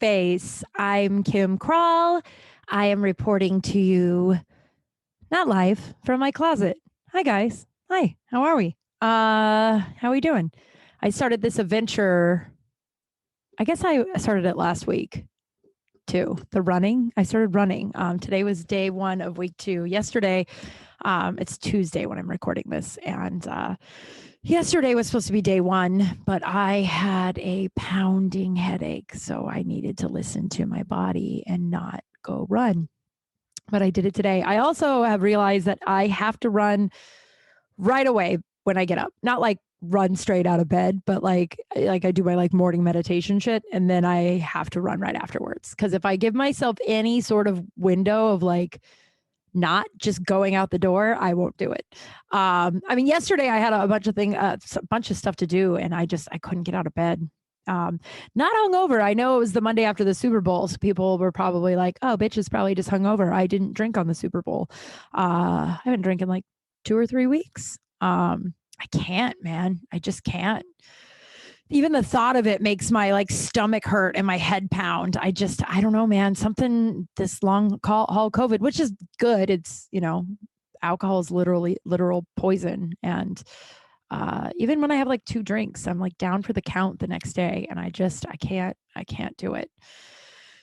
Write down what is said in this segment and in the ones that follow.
space. I'm Kim Kral. I am reporting to you, not live, from my closet. Hi, guys. Hi, how are we? How are we doing? I started this adventure. I guess I started it last week too. The running. I started running. Today was day 1 of week 2. Yesterday, it's Tuesday when I'm recording this, and yesterday was supposed to be day 1, but I had a pounding headache, so I needed to listen to my body and not go run. But I did it today. I also have realized that I have to run right away when I get up. Not like run straight out of bed, but like I do my like morning meditation shit, and then I have to run right afterwards. Because if I give myself any sort of window of like not just going out the door, I won't do it. I mean, yesterday I had a bunch of stuff to do, and I couldn't get out of bed. Not hungover. I know it was the Monday after the Super Bowl, so people were probably like, "Oh, bitch is probably just hungover." I didn't drink on the Super Bowl. I haven't drank in like 2 or 3 weeks. I can't, man. I just can't. Even the thought of it makes my like stomach hurt and my head pound. I don't know, man. Something this long haul COVID, which is good. It's, alcohol is literal poison. And even when I have like 2 drinks, I'm like down for the count the next day. And I can't do it,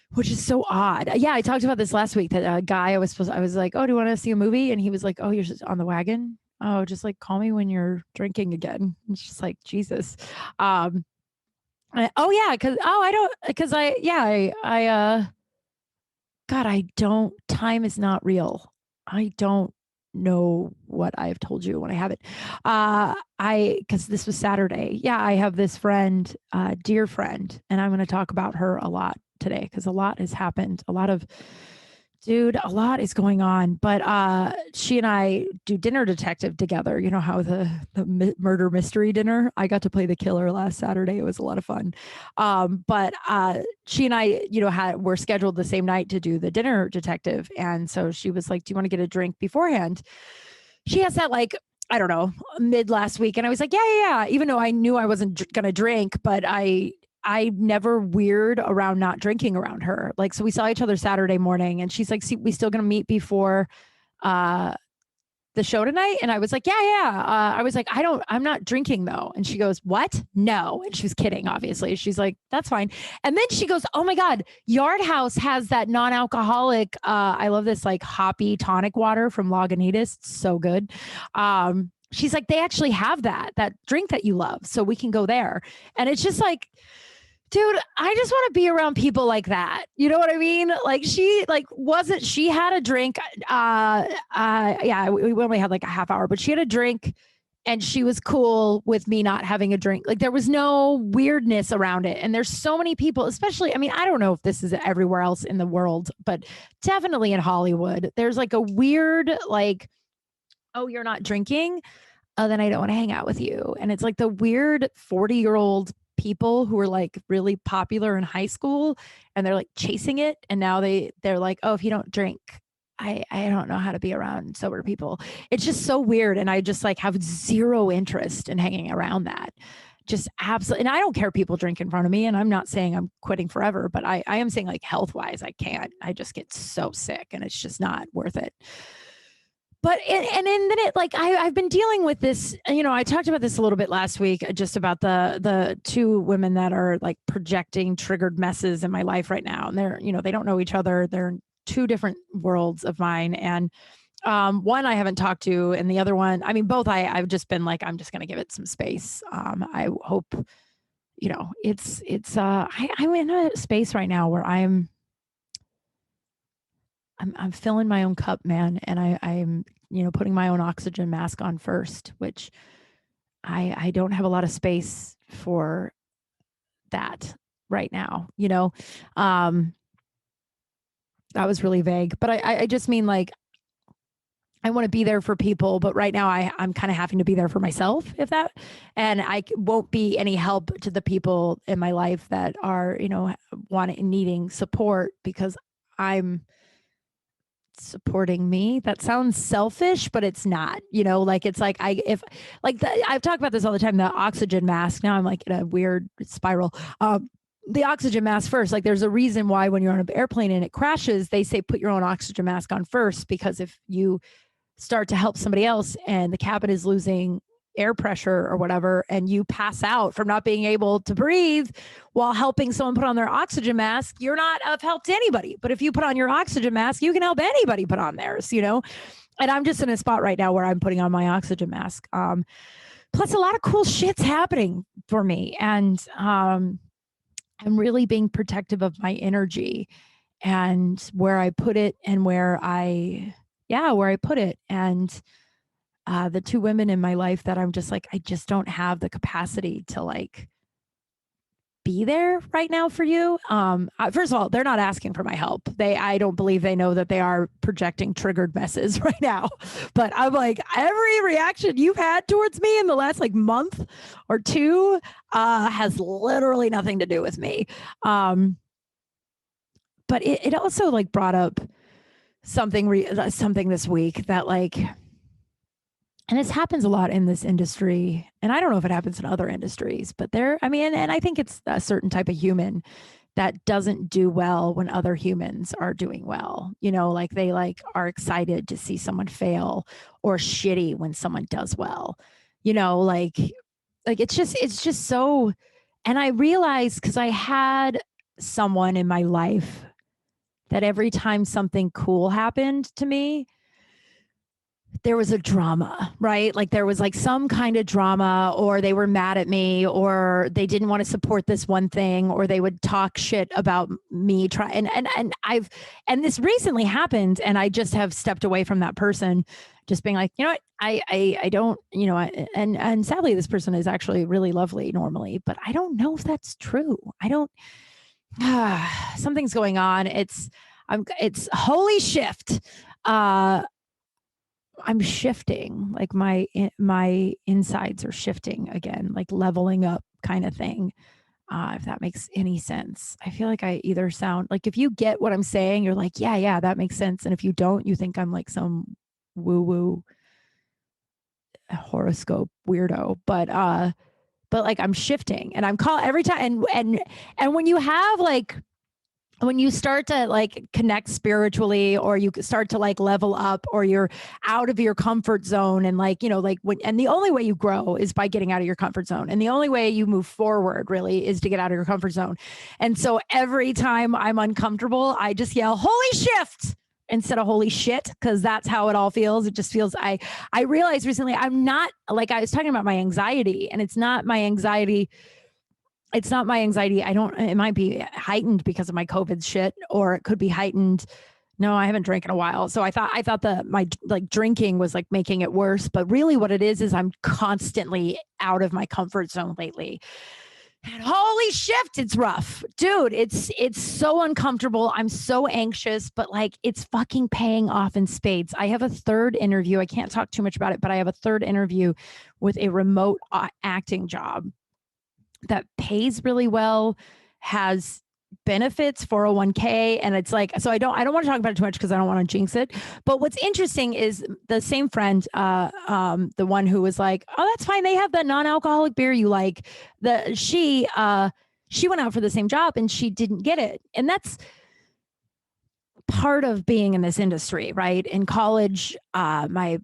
which is so odd. Yeah. I talked about this last week that a guy I was like, "Oh, do you want to see a movie?" And he was like, "Oh, you're just on the wagon. Oh, just like call me when you're drinking again." It's just like, Jesus. God, time is not real. I don't know what I've told you when I haven't. Because this was Saturday. Yeah, I have this friend, dear friend, and I'm going to talk about her a lot today because a lot has happened. A lot is going on. But she and I do dinner detective together. You know how the murder mystery dinner? I got to play the killer last Saturday. It was a lot of fun. But she and I, were scheduled the same night to do the dinner detective. And so she was like, "Do you want to get a drink beforehand?" She has that like, I don't know, mid last week. And I was like, yeah. Even though I knew I wasn't going to drink, but I never weird around not drinking around her. Like, so we saw each other Saturday morning and she's like, "See, we still going to meet before the show tonight?" And I was like, yeah. I was like, I'm not drinking though. And she goes, "What? No." And she was kidding, obviously. She's like, "That's fine." And then she goes, "Oh my God, Yard House has that non-alcoholic, I love this like hoppy tonic water from Lagunitas. It's so good." She's like, "They actually have that drink that you love. So we can go there." And it's just like, dude, I just want to be around people like that. You know what I mean? Like she had a drink. We only had like a half hour, but she had a drink and she was cool with me not having a drink. Like there was no weirdness around it. And there's so many people, especially, I mean, I don't know if this is everywhere else in the world, but definitely in Hollywood, there's like a weird, like, "Oh, you're not drinking? Oh, then I don't want to hang out with you." And it's like the weird 40-year-old people who were like really popular in high school and they're like chasing it. And now they're like, "Oh, if you don't drink, I don't know how to be around sober people." It's just so weird. And I just like have zero interest in hanging around that. Just absolutely. And I don't care people drink in front of me. And I'm not saying I'm quitting forever, but I am saying like health wise, I can't. I just get so sick and it's just not worth it. But and then it like I've been dealing with this, I talked about this a little bit last week, just about the 2 women that are like projecting triggered messes in my life right now. And they're, they don't know each other. They're in 2 different worlds of mine. And one I haven't talked to, and the other one, I mean, both I've just been like, I'm just going to give it some space. I hope, I'm in a space right now where I'm filling my own cup, man. And I'm, putting my own oxygen mask on first, which I don't have a lot of space for that right now, that was really vague, but I just mean like, I want to be there for people, but right now I'm kind of having to be there for myself, and I won't be any help to the people in my life that are, needing support because I'm supporting me. That sounds selfish, but it's not, like, it's like, I've talked about this all the time, the oxygen mask. Now I'm like in a weird spiral. the oxygen mask first. Like there's a reason why when you're on an airplane and it crashes, they say put your own oxygen mask on first, because if you start to help somebody else and the cabin is losing air pressure or whatever, and you pass out from not being able to breathe while helping someone put on their oxygen mask, you're not of help to anybody. But if you put on your oxygen mask, you can help anybody put on theirs, you know? And I'm just in a spot right now where I'm putting on my oxygen mask. Plus a lot of cool shit's happening for me. And I'm really being protective of my energy and where I put it and where I put it. And the two women in my life that I'm just like, I just don't have the capacity to like be there right now for you. First of all, they're not asking for my help. I don't believe they know that they are projecting triggered messes right now. But I'm like, every reaction you've had towards me in the last like month or two has literally nothing to do with me. But it also like brought up something this week that like, and this happens a lot in this industry, and I don't know if it happens in other industries, but and I think it's a certain type of human that doesn't do well when other humans are doing well. You know, like they like are excited to see someone fail, or shitty when someone does well. You know, like it's just so. And I realized, because I had someone in my life that every time something cool happened to me, there was a drama, right? Like there was like some kind of drama, or they were mad at me, or they didn't want to support this one thing, or they would talk shit about me. And this recently happened, and I just have stepped away from that person, just being like, you know what, I don't, you know, and sadly this person is actually really lovely normally, but I don't know if that's true. I don't. Something's going on. It's holy shift. I'm shifting, like my insides are shifting again, like leveling up kind of thing. If that makes any sense. I feel like I either sound like, if you get what I'm saying, you're like, yeah, that makes sense. And if you don't, you think I'm like some woo horoscope weirdo. But like I'm shifting, and I'm every time. And when you have like, when you start to like connect spiritually, or you start to like level up, or you're out of your comfort zone, and like, you know, like and the only way you grow is by getting out of your comfort zone. And the only way you move forward really is to get out of your comfort zone. And so every time I'm uncomfortable, I just yell, holy shift, instead of holy shit, because that's how it all feels. It just feels, I realized recently, I'm not, like I was talking about my anxiety, and it's not my anxiety. It's not my anxiety. It might be heightened because of my COVID shit, or it could be heightened. No, I haven't drank in a while. So I thought that my like drinking was like making it worse, but really what it is I'm constantly out of my comfort zone lately. And holy shift, it's rough, dude. It's so uncomfortable. I'm so anxious, but like it's fucking paying off in spades. I have a third interview. I can't talk too much about it, but I have a third interview with a remote acting job that pays really well, has benefits, 401k. And it's like, so I don't want to talk about it too much because I don't want to jinx it. But what's interesting is the same friend, the one who was like, oh, that's fine, they have the non-alcoholic beer you like. She went out for the same job and she didn't get it. And that's part of being in this industry, right? In college, my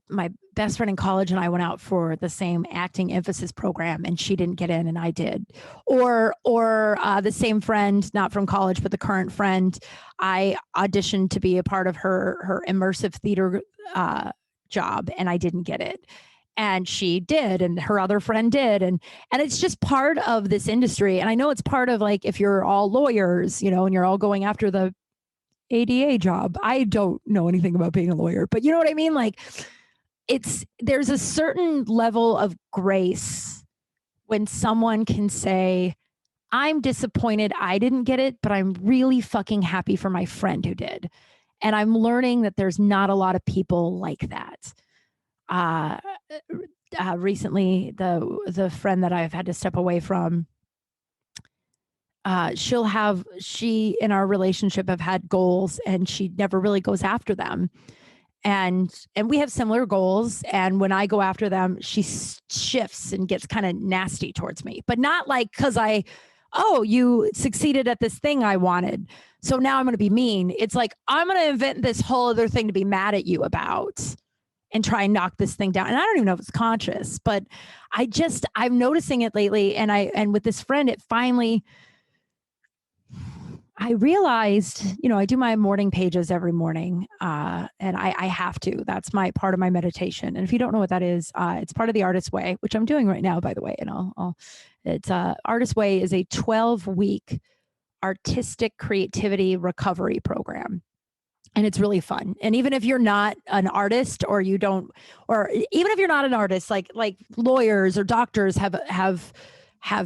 best friend in college and I went out for the same acting emphasis program, and she didn't get in and I did. Or the same friend, not from college, but the current friend, I auditioned to be a part of her immersive theater job, and I didn't get it. And she did, and her other friend did. And it's just part of this industry. And I know it's part of, like, if you're all lawyers, you know, and you're all going after the ADA job. I don't know anything about being a lawyer, but you know what I mean? Like, there's a certain level of grace when someone can say, I'm disappointed I didn't get it, but I'm really fucking happy for my friend who did. And I'm learning that there's not a lot of people like that. Recently, the friend that I've had to step away from, she in our relationship have had goals, and she never really goes after them. And we have similar goals. And when I go after them, she shifts and gets kind of nasty towards me, but not like, cause I oh, you succeeded at this thing I wanted. So now I'm going to be mean. It's like, I'm going to invent this whole other thing to be mad at you about and try and knock this thing down. And I don't even know if it's conscious, but I'm noticing it lately. And with this friend, it finally, I realized, I do my morning pages every morning, and I have to. That's my part of my meditation. And if you don't know what that is, it's part of the Artist Way, which I'm doing right now, by the way. And it's Artist Way is a 12-week artistic creativity recovery program. And it's really fun. And even if you're not an artist, or you don't, or even if you're not an artist, like lawyers or doctors have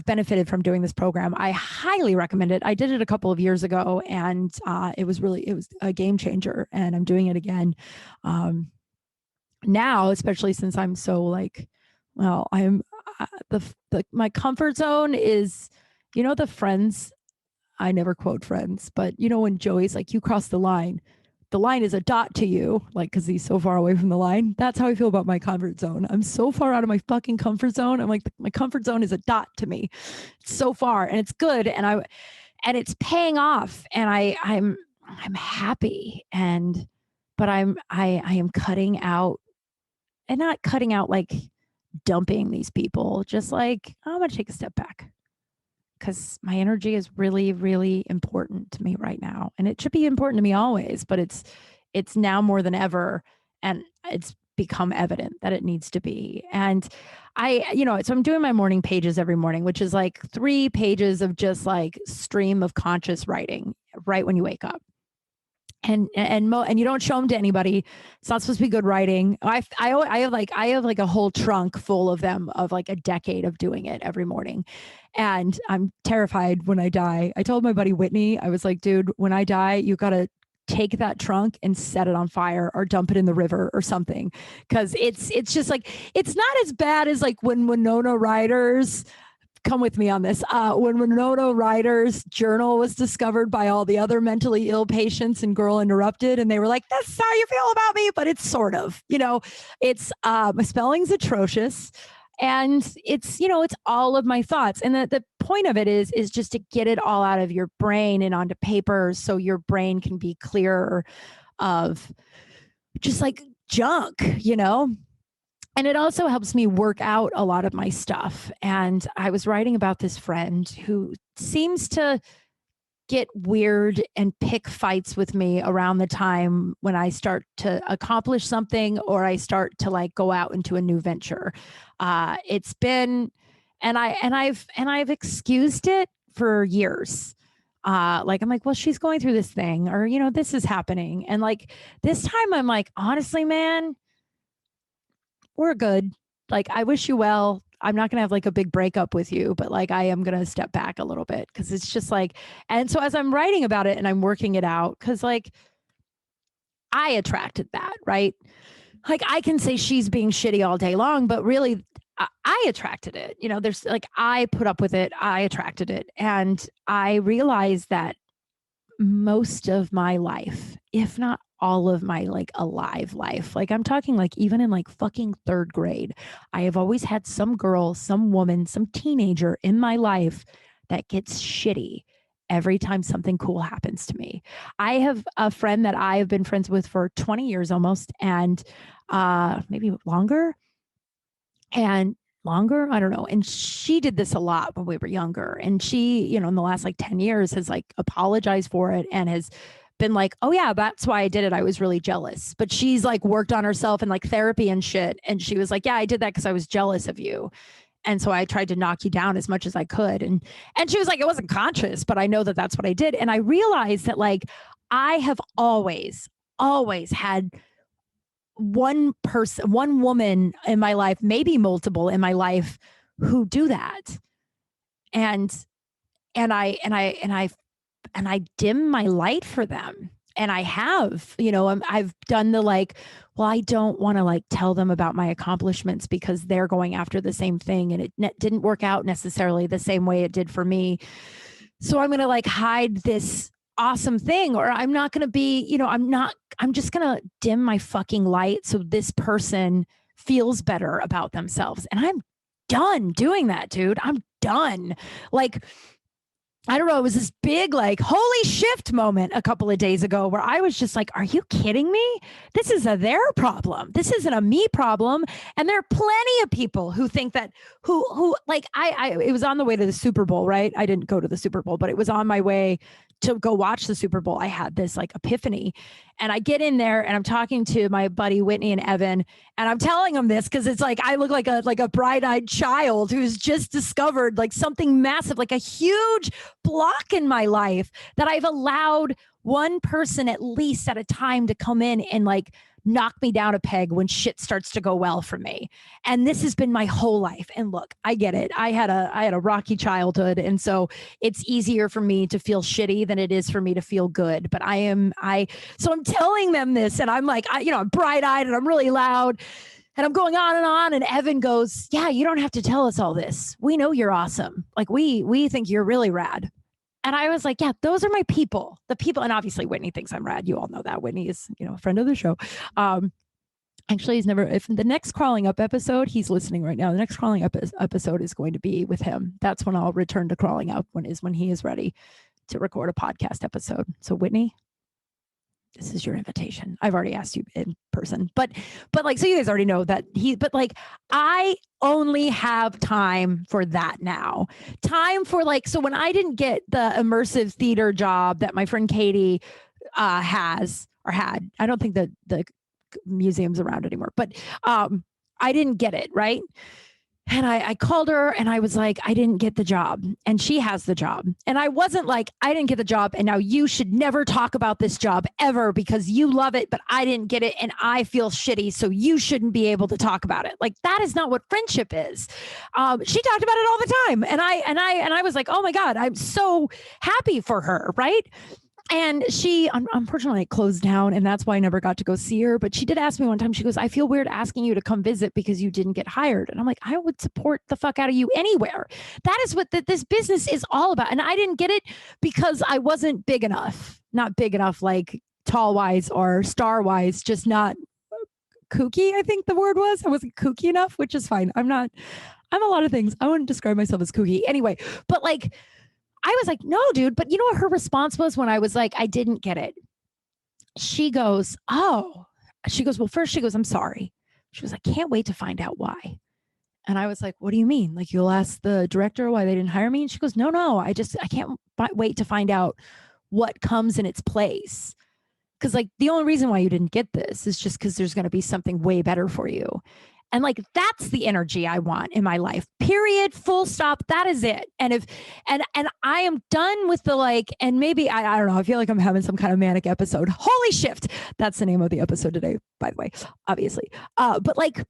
benefited from doing this program. I highly recommend it. I did it a couple of years ago, and it was a game changer. And I'm doing it again now, especially since I'm so like, well, I'm my comfort zone is, the Friends. I never quote Friends, but when Joey's like, you cross the line is a dot to you, like, because he's so far away from the line. That's how I feel about my comfort zone. I'm so far out of my fucking comfort zone. I'm like, my comfort zone is a dot to me. It's so far, and it's good, and it's paying off, and I'm happy, but I am cutting out, and not cutting out like dumping these people, just like, I'm gonna take a step back, because my energy is really, really important to me right now. And it should be important to me always, but it's now more than ever. And it's become evident that it needs to be. And so I'm doing my morning pages every morning, which is like 3 pages of just like stream of conscious writing right when you wake up. And you don't show them to anybody. It's not supposed to be good writing. I have like a whole trunk full of them, of like a decade of doing it every morning. And I'm terrified when I die. I told my buddy Whitney, I was like, dude, when I die, you got to take that trunk and set it on fire or dump it in the river or something. Cause it's just like, it's not as bad as like when Winona Ryder's, come with me on this. When Winona Ryder's journal was discovered by all the other mentally ill patients in Girl Interrupted, and they were like, "This is how you feel about me," but it's sort of, it's my spelling's atrocious, and it's all of my thoughts. And the point of it is just to get it all out of your brain and onto paper, so your brain can be clearer of just like junk, And it also helps me work out a lot of my stuff. And I was writing about this friend who seems to get weird and pick fights with me around the time when I start to accomplish something, or I start to like go out into a new venture. It's been, and I've excused it for years. Like, I'm like, well, she's going through this thing, or, this is happening. And like this time I'm like, honestly, man, we're good. Like, I wish you well. I'm not going to have like a big breakup with you, but like, I am going to step back a little bit, because it's just like, and so as I'm writing about it and I'm working it out, because like, I attracted that, right? Like, I can say she's being shitty all day long, but really, I attracted it. There's like, I put up with it. I attracted it. And I realized that most of my life, if not all of my like alive life, like I'm talking like even in like fucking 3rd grade, I have always had some girl, some woman, some teenager in my life that gets shitty every time something cool happens to me. I have a friend that I have been friends with for 20 years almost, and maybe longer. And longer, I don't know. And she did this a lot when we were younger. And she, in the last like 10 years has like apologized for it, and has been like, oh yeah, that's why I did it. I was really jealous. But she's like worked on herself and like therapy and shit. And she was like, yeah, I did that because I was jealous of you. And so I tried to knock you down as much as I could. And she was like, it wasn't conscious, but I know that that's what I did. And I realized that like, I have always had one person, one woman in my life, maybe multiple in my life, who do that. And I dim my light for them. And I have, I've done the like, well, I don't want to like tell them about my accomplishments because they're going after the same thing, and it didn't work out necessarily the same way it did for me. So I'm going to like hide this awesome thing, or I'm not going to be, I'm just going to dim my fucking light so this person feels better about themselves. And I'm done doing that, dude. I'm done. Like, I don't know, it was this big, like, holy shift moment a couple of days ago where I was just like, are you kidding me? This is a their problem. This isn't a me problem. And there are plenty of people who think that, who like, it was on the way to the Super Bowl, right? I didn't go to the Super Bowl, but it was on my way to go watch the Super Bowl. I had this like epiphany. And I get in there and I'm talking to my buddy Whitney and Evan, and I'm telling them this because it's like I look like a bright-eyed child who's just discovered like something massive, like a huge block in my life that I've allowed one person at least at a time to come in and like knock me down a peg when shit starts to go well for me. And this has been my whole life. And look, I get it. I had a rocky childhood, and so it's easier for me to feel shitty than it is for me to feel good. But so I'm telling them this, and I'm like, I'm bright-eyed and I'm really loud. And I'm going on, and Evan goes, yeah, you don't have to tell us all this. We know you're awesome. Like we think you're really rad. And I was like, yeah, those are my people. The people, and obviously Whitney thinks I'm rad. You all know that. Whitney is, a friend of the show. Actually, he's never, if the next Crawling Up episode, he's listening right now. The next Crawling Up episode is going to be with him. That's when I'll return to Crawling Up, when he is ready to record a podcast episode. So Whitney, this is your invitation. I've already asked you in person, but like, so you guys already know that but like, I only have time for that now. Time for like, so when I didn't get the immersive theater job that my friend Katie has or had, I don't think that the museum's around anymore, but I didn't get it, right? And I called her and I was like, I didn't get the job, and she has the job. And I wasn't like, I didn't get the job, and now you should never talk about this job ever because you love it, but I didn't get it and I feel shitty, so you shouldn't be able to talk about it. Like, that is not what friendship is. She talked about it all the time. And I was like, oh my God, I'm so happy for her, right? And she unfortunately closed down, and that's why I never got to go see her. But she did ask me one time, she goes, I feel weird asking you to come visit because you didn't get hired. And I'm like, I would support the fuck out of you anywhere. That is what this business is all about. And I didn't get it because I wasn't big enough, not big enough, like tall wise or star wise, just not kooky. I think the word was, I wasn't kooky enough, which is fine. I'm a lot of things. I wouldn't describe myself as kooky anyway, but like, I was like, no, dude. But you know what her response was when I was like, I didn't get it? She goes, oh, well, first she goes, I'm sorry. She goes, I can't wait to find out why. And I was like, what do you mean? Like, you'll ask the director why they didn't hire me? And she goes, no, I can't wait to find out what comes in its place. Because like, the only reason why you didn't get this is just because there's going to be something way better for you. And like, that's the energy I want in my life, period, full stop. That is it. And I am done with the like, and maybe, I don't know, I feel like I'm having some kind of manic episode. Holy shift. That's the name of the episode today, by the way, obviously. But like,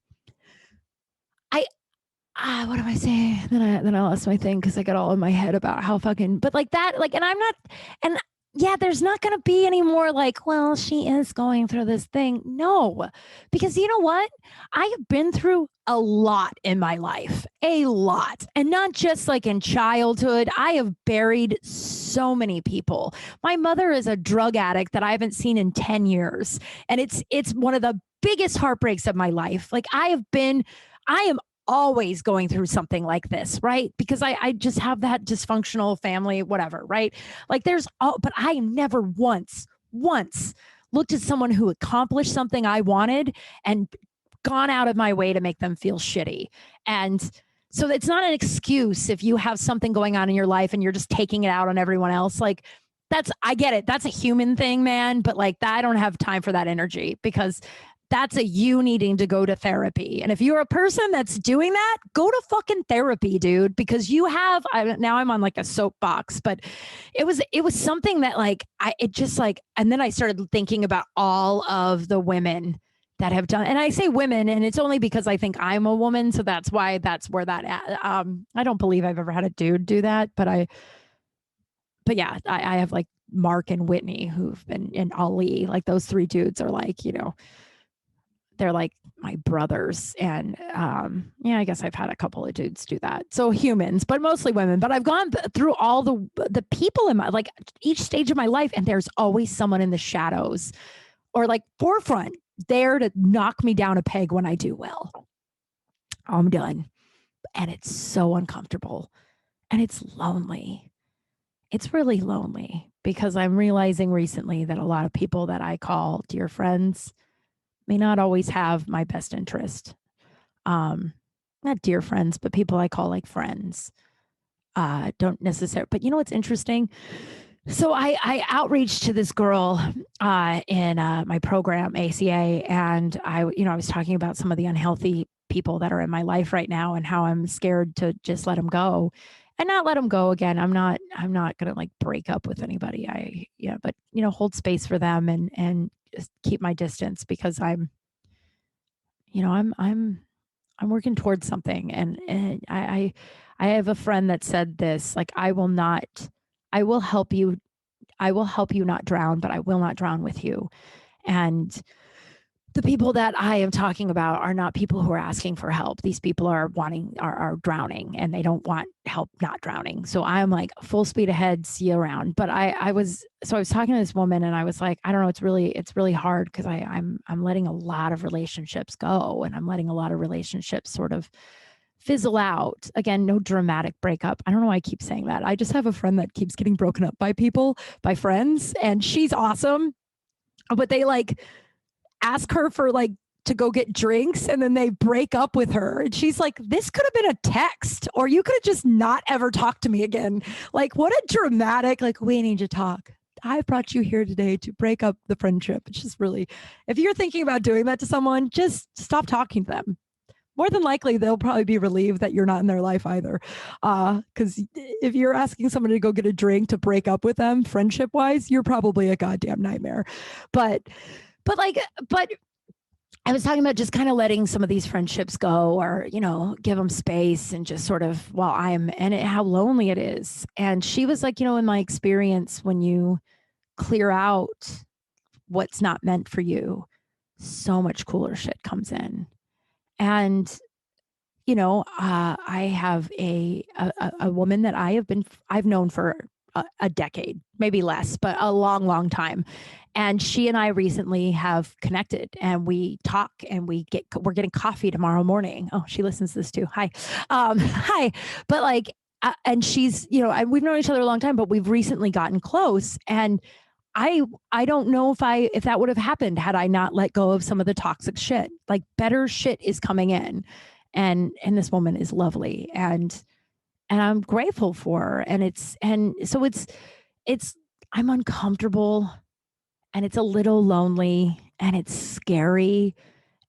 what am I saying? Then I lost my thing because I got all in my head about how fucking, but like that, like, and I'm not, and yeah, there's not going to be any more like, well, she is going through this thing. No, because you know what? I have been through a lot in my life, a lot. And not just like in childhood. I have buried so many people. My mother is a drug addict that I haven't seen in 10 years. And it's one of the biggest heartbreaks of my life. Like I am always going through something like this, right? Because I just have that dysfunctional family, whatever, right? Like but I never once looked at someone who accomplished something I wanted and gone out of my way to make them feel shitty. And so it's not an excuse if you have something going on in your life and you're just taking it out on everyone else. Like I get it. That's a human thing, man. But like I don't have time for that energy because that's you needing to go to therapy. And if you're a person that's doing that, go to fucking therapy, dude, because now I'm on like a soapbox, but it was something that like, and then I started thinking about all of the women that have done, and I say women, and it's only because I think I'm a woman. So that's where that, I don't believe I've ever had a dude do that, but yeah, I have like Mark and Whitney who've been in Ali, like those three dudes are like, they're like my brothers. And I guess I've had a couple of dudes do that. So humans, but mostly women. But I've gone through all the people in my, like each stage of my life, and there's always someone in the shadows or like forefront there to knock me down a peg when I do well. I'm done. And it's so uncomfortable and it's lonely. it's really lonely because I'm realizing recently that a lot of people that I call dear friends may not always have my best interest. Um, Not dear friends, but people I call like friends. Don't necessarily, but you know what's interesting? So I outreached to this girl in my program ACA, and I was talking about some of the unhealthy people that are in my life right now and how I'm scared to just let them go and not let them go again. I'm not gonna like break up with anybody. But hold space for them and just keep my distance because you know I'm working towards something, and I have a friend that said this, like, I will help you, not drown, but I will not drown with you. And the people that I am talking about are not people who are asking for help. These people are drowning, and they don't want help not drowning. So I'm like, full speed ahead, see you around. But I was talking to this woman, and I was like, I don't know, it's really hard because I'm letting a lot of relationships go, and I'm letting a lot of relationships sort of fizzle out. Again, no dramatic breakup. I don't know why I keep saying that. I just have a friend that keeps getting broken up by friends, and she's awesome. But they like ask her for like to go get drinks, and then they break up with her. And she's like, this could have been a text, or you could have just not ever talked to me again. Like, what a dramatic, like, we need to talk. I brought you here today to break up the friendship. It's just really, if you're thinking about doing that to someone, just stop talking to them. More than likely, they'll probably be relieved that you're not in their life either. Because if you're asking someone to go get a drink to break up with them, friendship wise, you're probably a goddamn nightmare. But, but I was talking about just kind of letting some of these friendships go, or, give them space and just sort of how lonely it is. And she was like, in my experience, when you clear out what's not meant for you, so much cooler shit comes in. And I have a woman that I've known for a decade, maybe less, but a long, long time. And she and I recently have connected, and we talk, and we're getting coffee tomorrow morning. Oh, she listens to this too. Hi. Hi. But like, and she's, and we've known each other a long time, but we've recently gotten close. And I don't know if that would have happened had I not let go of some of the toxic shit. Like, better shit is coming in, and this woman is lovely, and I'm grateful for her. And so it's I'm uncomfortable, and it's a little lonely, and it's scary,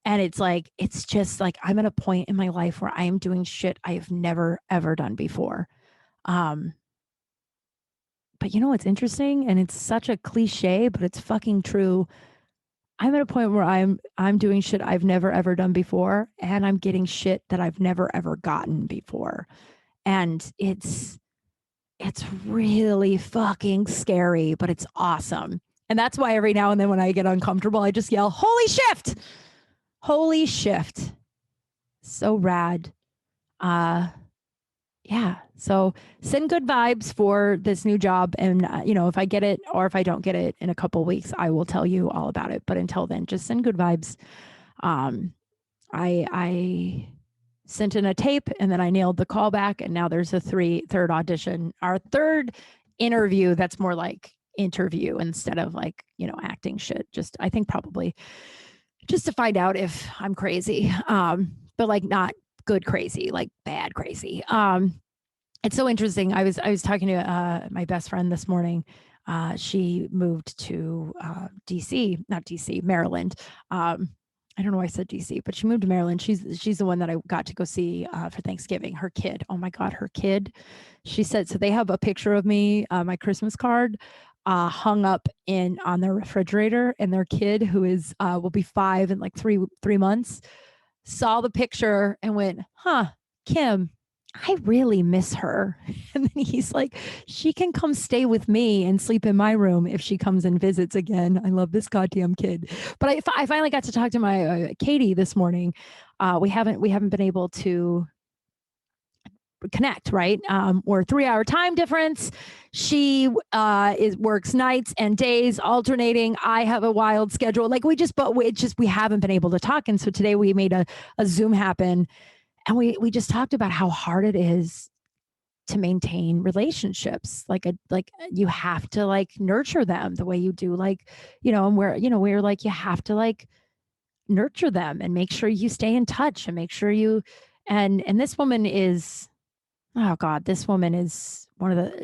and it's just like I'm at a point in my life where I am doing shit I have never ever done before. Um but you know what's interesting, and it's such a cliche, but it's fucking true. I'm at a point where I'm doing shit I've never ever done before, and I'm getting shit that I've never ever gotten before. And it's really fucking scary, but it's awesome. And that's why every now and then when I get uncomfortable, I just yell, "Holy shift! Holy shift." So rad. Uh yeah. So send good vibes for this new job. And, if I get it or if I don't get it in a couple weeks, I will tell you all about it. But until then, just send good vibes. Um, I sent in a tape, and then I nailed the callback. And now there's a third audition, our third interview. That's more like interview instead of like, acting shit. I think probably just to find out if I'm crazy. But like not good crazy, like bad crazy. It's so interesting. I was talking to my best friend this morning. She moved to DC, not DC, Maryland. I don't know why I said DC, but she moved to Maryland. She's the one that I got to go see for Thanksgiving. Her kid, oh my God, her kid. She said, so they have a picture of me, my Christmas card, hung up on their refrigerator, and their kid, who is will be 5 in like 3 months, saw the picture and went, "Huh, Kim, I really miss her." And then he's like, "She can come stay with me and sleep in my room if she comes and visits again. I love this goddamn kid." But I finally got to talk to my Katie this morning. We haven't been able to connect, right? We're 3-hour time difference. She works nights and days alternating. I have a wild schedule. Like we haven't been able to talk. And so today we made a Zoom happen, and we just talked about how hard it is to maintain relationships. Like you have to like nurture them the way you do, like, and where like you have to like nurture them and make sure you stay in touch and make sure you, and this woman is, oh God, this woman is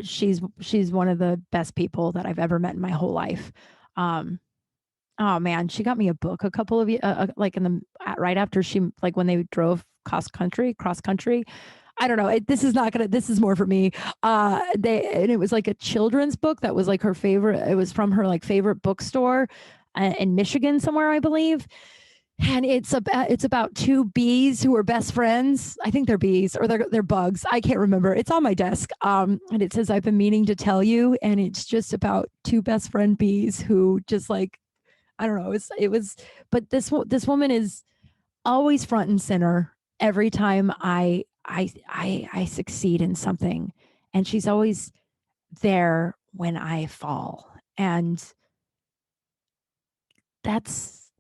she's one of the best people that I've ever met in my whole life. Oh man, she got me a book a couple of like in the right after she, like when they drove cross country. I don't know. This is more for me. And it was like a children's book that was like her favorite. It was from her like favorite bookstore in Michigan somewhere, I believe. And it's about two bees who are best friends. I think they're bees or they're bugs. I can't remember. It's on my desk. And it says, "I've been meaning to tell you." And it's just about two best friend bees who just like, I don't know. But this woman is always front and center every time I succeed in something, and she's always there when I fall. And it's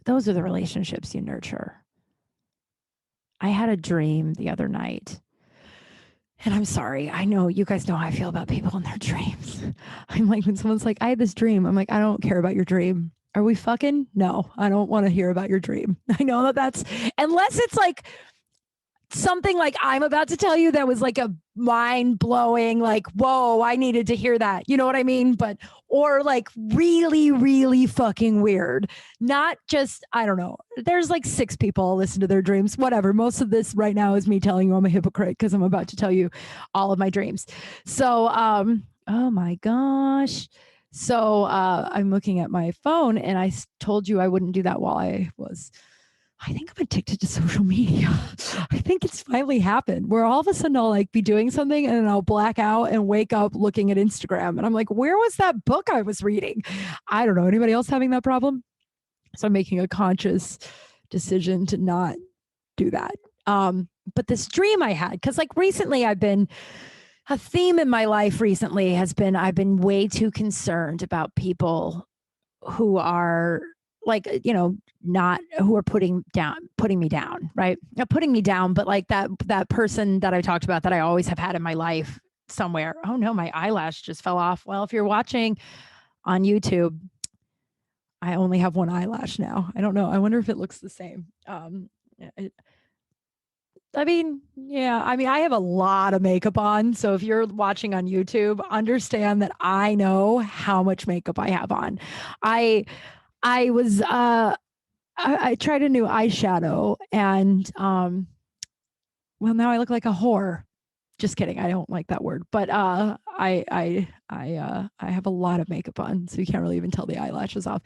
those are the relationships you nurture. I had a dream the other night. And I'm sorry. I know you guys know how I feel about people and their dreams. I'm like, when someone's like, "I had this dream," I'm like, "I don't care about your dream. Are we fucking? No, I don't want to hear about your dream." I know that's, unless it's like something like I'm about to tell you that was like a mind blowing, like, whoa, I needed to hear that. You know what I mean? But, or like really, really fucking weird. Not just, I don't know. There's like 6 people listen to their dreams, whatever. Most of this right now is me telling you I'm a hypocrite because I'm about to tell you all of my dreams. So, oh my gosh. So, I'm looking at my phone, and I told you I wouldn't do that while I think I'm addicted to social media. I think it's finally happened where all of a sudden I'll like be doing something and I'll black out and wake up looking at Instagram. And I'm like, where was that book I was reading? I don't know. Anybody else having that problem? So I'm making a conscious decision to not do that. But this dream I had, because like recently a theme in my life recently has been, I've been way too concerned about people who are like, not who are putting me down, right? Not putting me down, but like that person that I talked about that I always have had in my life somewhere. Oh no, my eyelash just fell off. Well, if you're watching on YouTube, I only have one eyelash now. I don't know. I wonder if it looks the same. I mean, I have a lot of makeup on. So if you're watching on YouTube, understand that I know how much makeup I have on. I tried a new eyeshadow, and well, now I look like a whore. Just kidding. I don't like that word, but I have a lot of makeup on, so you can't really even tell the eyelashes off.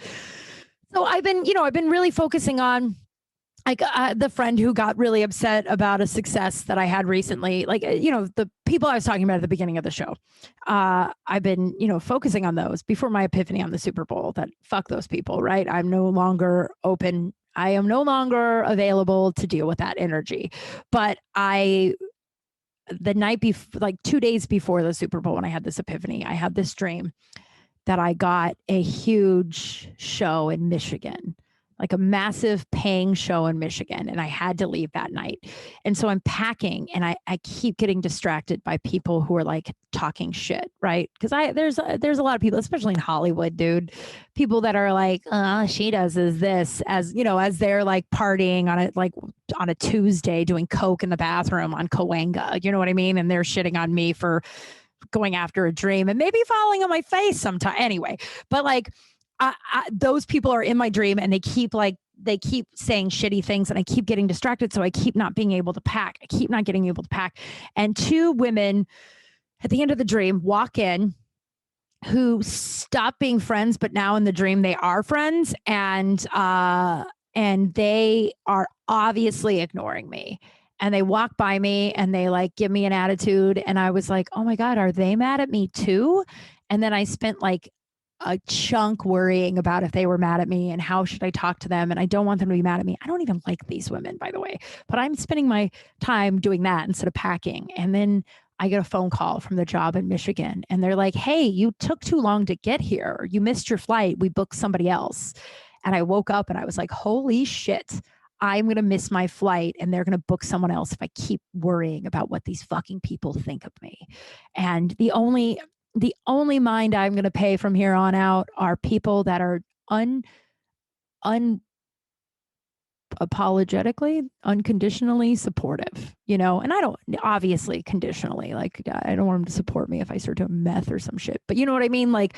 So I've been really focusing on like the friend who got really upset about a success that I had recently, like, the people I was talking about at the beginning of the show. I've been, focusing on those before my epiphany on the Super Bowl, that fuck those people, right? I'm no longer open. I am no longer available to deal with that energy. But the night before, like 2 days before the Super Bowl, when I had this epiphany, I had this dream that I got a huge show in Michigan, like a massive paying show in Michigan. And I had to leave that night. And so I'm packing, and I keep getting distracted by people who are like talking shit, right? Because there's a lot of people, especially in Hollywood, dude, people that are like, she does is this, as they're like partying on a Tuesday doing coke in the bathroom on Cahuenga, you know what I mean? And they're shitting on me for going after a dream and maybe falling on my face sometime. Anyway, but like, those people are in my dream, and they keep saying shitty things, and I keep getting distracted. So I keep not being able to pack. I keep not getting able to pack. And 2 women at the end of the dream walk in who stop being friends, but now in the dream they are friends, and they are obviously ignoring me. And they walk by me and they like give me an attitude. And I was like, oh my God, are they mad at me too? And then I spent like a chunk worrying about if they were mad at me and how should I talk to them. And I don't want them to be mad at me. I don't even like these women, by the way, but I'm spending my time doing that instead of packing. And then I get a phone call from the job in Michigan, and they're like, "Hey, you took too long to get here. You missed your flight. We booked somebody else." And I woke up and I was like, holy shit. I'm going to miss my flight and they're going to book someone else if I keep worrying about what these fucking people think of me. And the only mind I'm going to pay from here on out are people that are unapologetically, unconditionally supportive, and I don't, obviously conditionally, like I don't want them to support me if I start doing meth or some shit, but you know what I mean? Like,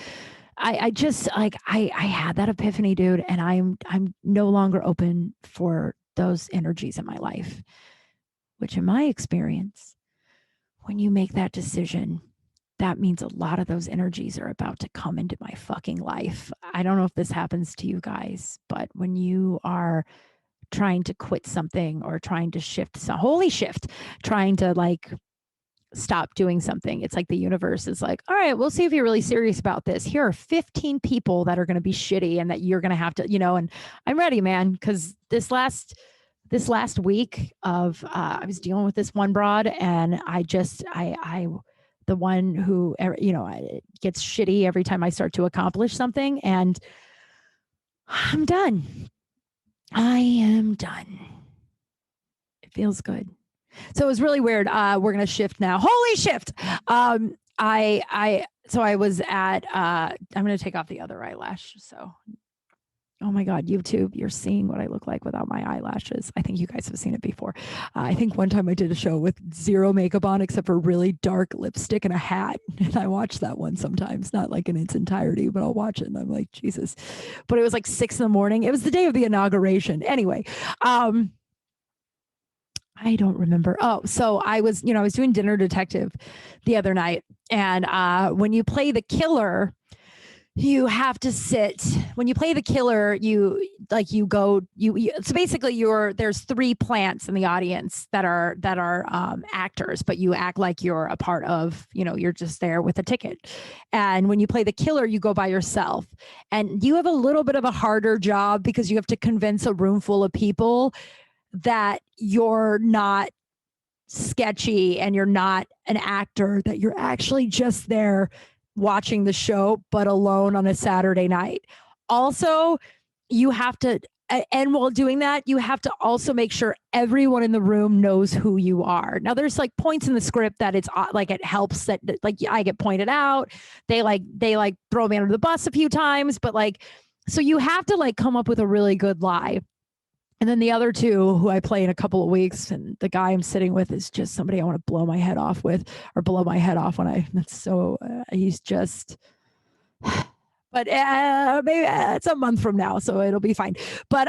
I just like I had that epiphany, dude, and I'm no longer open for those energies in my life, which in my experience, when you make that decision, that means a lot of those energies are about to come into my fucking life. I don't know if this happens to you guys, but when you are trying to quit something or trying to trying to like stop doing something, it's like the universe is like, all right, we'll see if you're really serious about this. Here are 15 people that are going to be shitty and that you're going to have to, and I'm ready, man. Because this last week of I was dealing with this one broad, and I the one who it gets shitty every time I start to accomplish something, and I'm done. I am done. It feels good. So it was really weird. We're going to shift now. Holy shift. So I was at, I'm going to take off the other eyelash. So, oh my God, YouTube, you're seeing what I look like without my eyelashes. I think you guys have seen it before. I think one time I did a show with zero makeup on except for really dark lipstick and a hat. And I watch that one sometimes, not like in its entirety, but I'll watch it and I'm like, Jesus. But it was like 6 a.m. It was the day of the inauguration. Anyway, I don't remember. Oh, so I was doing Dinner Detective the other night. And when you play the killer, you have to sit. When you play the killer, so basically there's 3 plants in the audience that are actors, but you act like you're a part of, you're just there with a ticket. And when you play the killer, you go by yourself. And you have a little bit of a harder job because you have to convince a room full of people that you're not sketchy and you're not an actor, that you're actually just there watching the show, but alone on a Saturday night. Also, you have to, and while doing that, you have to also make sure everyone in the room knows who you are. Now, there's like points in the script that it's like, it helps that like I get pointed out. They throw me under the bus a few times, but like, so you have to like come up with a really good lie. And then the other 2 who I play in a couple of weeks, and the guy I'm sitting with is just somebody I want to blow my head off with, or blow my head off he's just, but maybe it's a month from now, so it'll be fine. But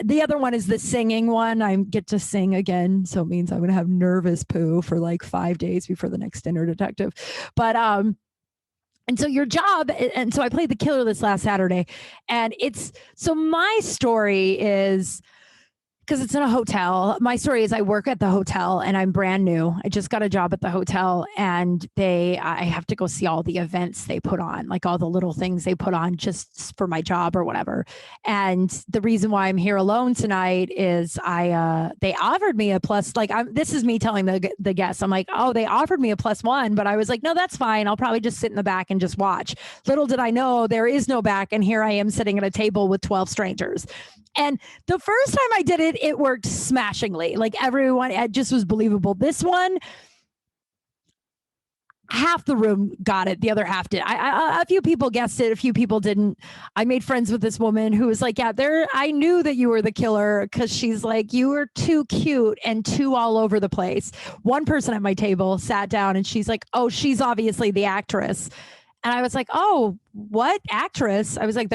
the other one is the singing one. I get to sing again. So it means I'm going to have nervous poo for like 5 days before the next Dinner Detective. But, and so your job, and so I played the killer this last Saturday, and so my story is, because it's in a hotel. My story is I work at the hotel and I'm brand new. I just got a job at the hotel, and I have to go see all the events they put on, like all the little things they put on just for my job or whatever. And the reason why I'm here alone tonight is they offered me a plus, like this is me telling the guests, I'm like, oh, they offered me a +1, but I was like, no, that's fine. I'll probably just sit in the back and just watch. Little did I know there is no back. And here I am sitting at a table with 12 strangers. And the first time I did it, it worked smashingly. Like everyone, it just was believable. This one, half the room got it. The other half did. A few people guessed it. A few people didn't. I made friends with this woman who was like, yeah, I knew that you were the killer, because she's like, you were too cute and too all over the place. One person at my table sat down and she's like, oh, she's obviously the actress. And I was like, oh, what actress? I was like,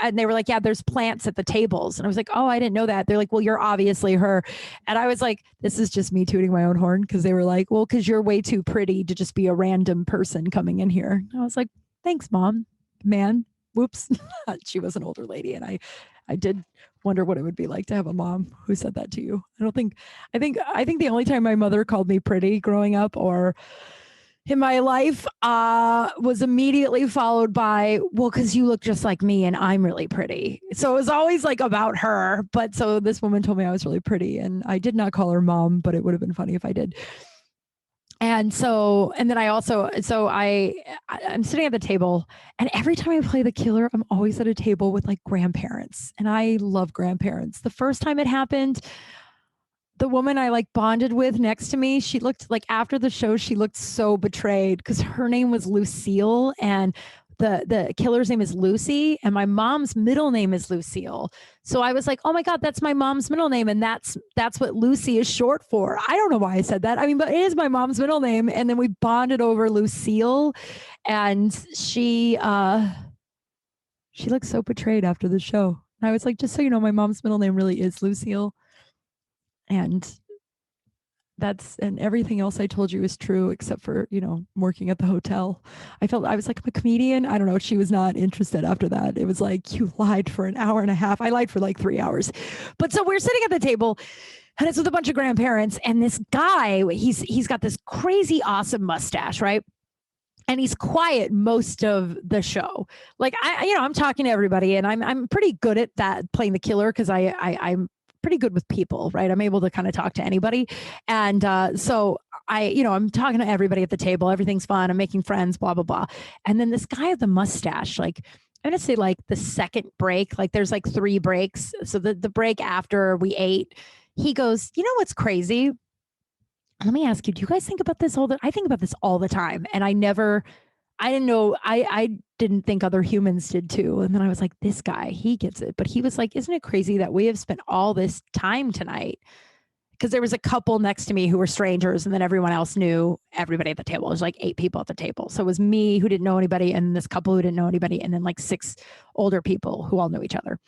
and they were like, yeah, there's plants at the tables. And I was like, oh, I didn't know that. They're like, well, you're obviously her. And I was like, this is just me tooting my own horn, because they were like, well, because you're way too pretty to just be a random person coming in here. And I was like, thanks, mom, man. Whoops. She was an older lady. And I did wonder what it would be like to have a mom who said that to you. I think the only time my mother called me pretty growing up or in my life was immediately followed by, well, because you look just like me and I'm really pretty. So it was always like about her. But so this woman told me I was really pretty, and I did not call her mom, but it would have been funny if I did. And then I'm sitting at the table, and every time I play the killer, I'm always at a table with like grandparents, and I love grandparents. The first time it happened, the woman I like bonded with next to me, she looked like, after the show, she looked so betrayed because her name was Lucille, and the killer's name is Lucy, and my mom's middle name is Lucille. So I was like, oh my God, that's my mom's middle name, and that's what Lucy is short for. I don't know why I said that. I mean, but it is my mom's middle name. And then we bonded over Lucille, and she looked so betrayed after the show. And I was like, just so you know, my mom's middle name really is Lucille. And and everything else I told you is true, except for, working at the hotel. I was like, I'm a comedian. I don't know. She was not interested after that. It was like, you lied for an hour and a half. I lied for like 3 hours. But so we're sitting at the table, and it's with a bunch of grandparents. And this guy, he's got this crazy awesome mustache, right? And he's quiet most of the show. Like I'm talking to everybody, and I'm pretty good at that, playing the killer, because I'm pretty good with people, right? I'm able to kind of talk to anybody. And so I'm talking to everybody at the table. Everything's fun. I'm making friends, blah, blah, blah. And then this guy with the mustache, like, I'm going to say like the second break, like there's like 3 breaks. So the break after we ate, he goes, you know what's crazy? Let me ask you, do you guys think about this I think about this all the time. And I didn't know, I didn't think other humans did too. And then I was like, this guy, he gets it. But he was like, isn't it crazy that we have spent all this time tonight? Because there was a couple next to me who were strangers, and then everyone else knew everybody at the table. There's like 8 people at the table. So it was me who didn't know anybody, and this couple who didn't know anybody, and then like 6 older people who all knew each other.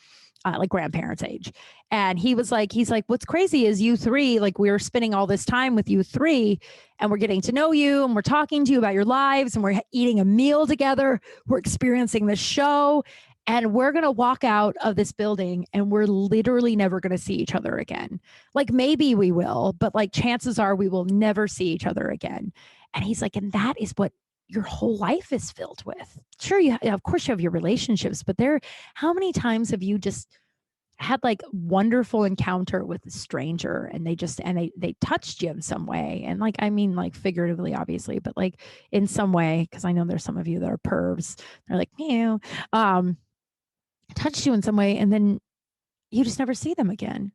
Like grandparents' age. And he's like, what's crazy is you 3, like, we're spending all this time with you 3, and we're getting to know you, and we're talking to you about your lives, and we're eating a meal together. We're experiencing this show, and we're going to walk out of this building, and we're literally never going to see each other again. Like, maybe we will, but like chances are we will never see each other again. And he's like, and that is what your whole life is filled with. Sure, of course you have your relationships, but how many times have you just had like wonderful encounter with a stranger, and they touched you in some way? And like, I mean, like figuratively, obviously, but like in some way, because I know there's some of you that are pervs. They're like, meow, touched you in some way, and then you just never see them again.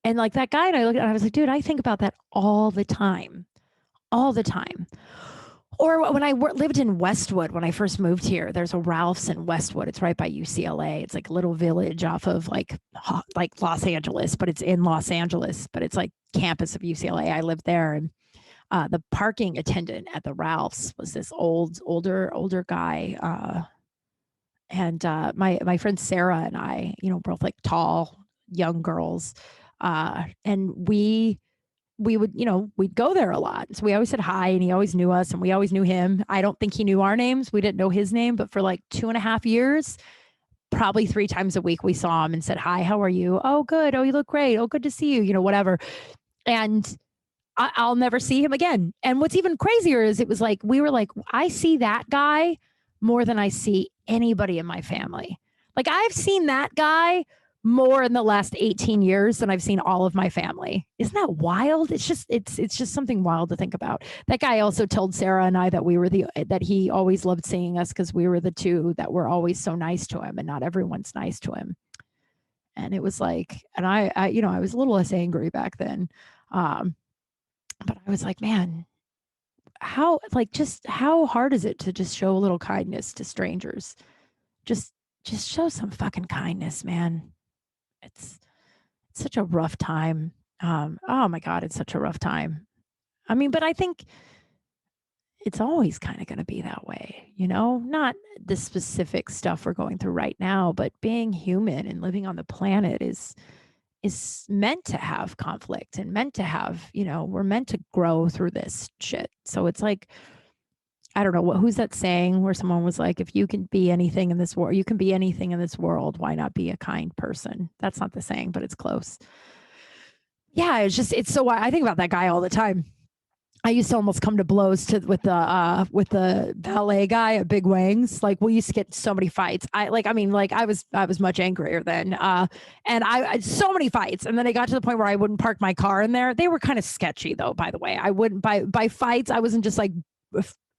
And like that guy, and I looked and I was like, dude, I think about that all the time. Or when I lived in Westwood, when I first moved here, there's a Ralph's in Westwood. It's right by UCLA. It's like a little village off of like Los Angeles, but it's in Los Angeles, but it's like campus of UCLA. I lived there, and the parking attendant at the Ralph's was this older guy. And my friend Sarah and I, both like tall, young girls. And we would, we'd go there a lot. So we always said hi, and he always knew us, and we always knew him. I don't think he knew our names. We didn't know his name, but for like 2.5 years, probably 3 times a week, we saw him and said, hi, how are you? Oh, good. Oh, you look great. Oh, good to see you, whatever. And I'll never see him again. And what's even crazier is it was like, we were like, I see that guy more than I see anybody in my family. Like, I've seen that guy more in the last 18 years than I've seen all of my family. Isn't that wild? It's just something wild to think about. That guy also told Sarah and I that that he always loved seeing us because we were the 2 that were always so nice to him, and not everyone's nice to him. And it was like, and I was a little less angry back then. But I was like, man, how hard is it to just show a little kindness to strangers? Just show some fucking kindness, man. It's such a rough time. Oh my God, it's such a rough time. I mean, but I think it's always kind of going to be that way, not the specific stuff we're going through right now, but being human and living on the planet is meant to have conflict, and meant to have, we're meant to grow through this shit. So it's like, I don't know who's that saying where someone was like, if you can be anything in this world, you can be anything in this world. Why not be a kind person? That's not the saying, but it's close. Yeah. It's so, I think about that guy all the time. I used to almost come to blows with the valet guy at Big Wings. Like we used to get so many fights. I was much angrier then. And I so many fights. And then it got to the point where I wouldn't park my car in there. They were kind of sketchy though, by the way. I wouldn't by fights. I wasn't just like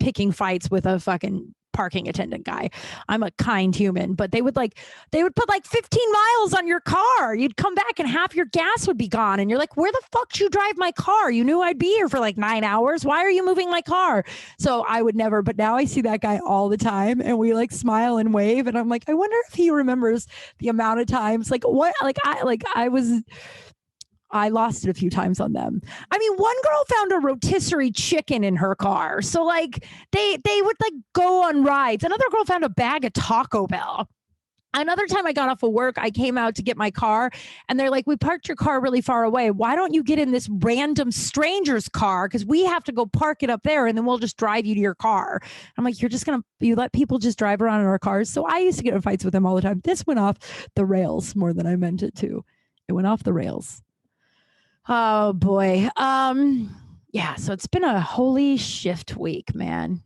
picking fights with a fucking parking attendant guy. I'm a kind human, but they would put like 15 miles on your car. You'd come back and half your gas would be gone. And you're like, where the fuck did you drive my car? You knew I'd be here for like 9 hours. Why are you moving my car? So I would never, but now I see that guy all the time and we like smile and wave. And I'm like, I wonder if he remembers the amount of times I lost it a few times on them. I mean, one girl found a rotisserie chicken in her car. So like they would like go on rides. Another girl found a bag of Taco Bell. Another time I got off of work, I came out to get my car and they're like, we parked your car really far away. Why don't you get in this random stranger's car? Because we have to go park it up there and then we'll just drive you to your car. I'm like, you let people just drive around in our cars. So I used to get in fights with them all the time. This went off the rails more than I meant it to. It went off the rails. Oh boy. Yeah, so it's been a holy shift week, man.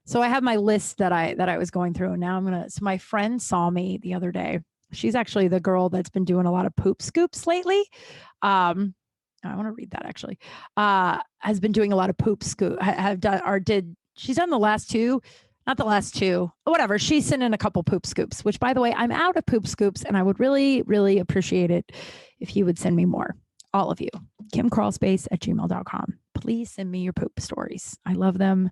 So I have my list that I was going through and now so my friend saw me the other day. She's actually the girl that's been doing a lot of poop scoops lately. I want to read that actually. Has been doing a lot of poop scoop. She's done the last two, not the last two, whatever. She's sent in a couple poop scoops, which by the way, I'm out of poop scoops and I would really, really appreciate it if you would send me more. All of you, kimcrawlspace@gmail.com. Please send me your poop stories. I love them.